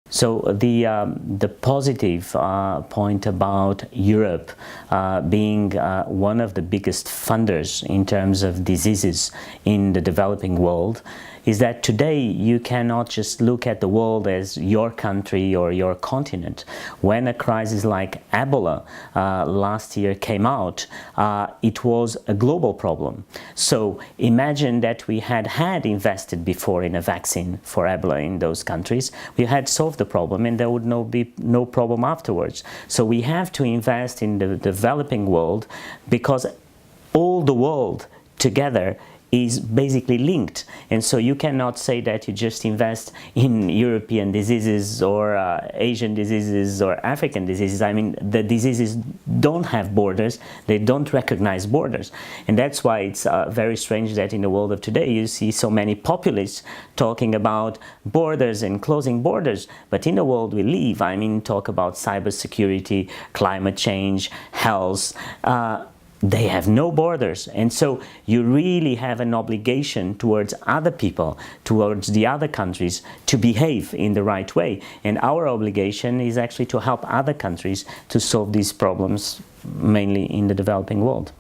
So the positive point about Europe being one of the biggest funders in terms of diseases in the developing world is that today you cannot just look at the world as your country or your continent. When a crisis like Ebola last year came out, it was a global problem. So imagine that we had invested before in a vaccine for Ebola in those countries. We had solved the problem and there would be no problem afterwards. So we have to invest in the developing world because all the world together is basically linked, and so you cannot say that you just invest in European diseases or Asian diseases or African diseases. I mean, the diseases don't have borders, they don't recognize borders, and that's why it's very strange that in the world of today you see so many populists talking about borders and closing borders. But in the world we live, I mean, talk about cybersecurity, climate change, health, they have no borders, and so you really have an obligation towards other people, towards the other countries, to behave in the right way. And our obligation is actually to help other countries to solve these problems, mainly in the developing world.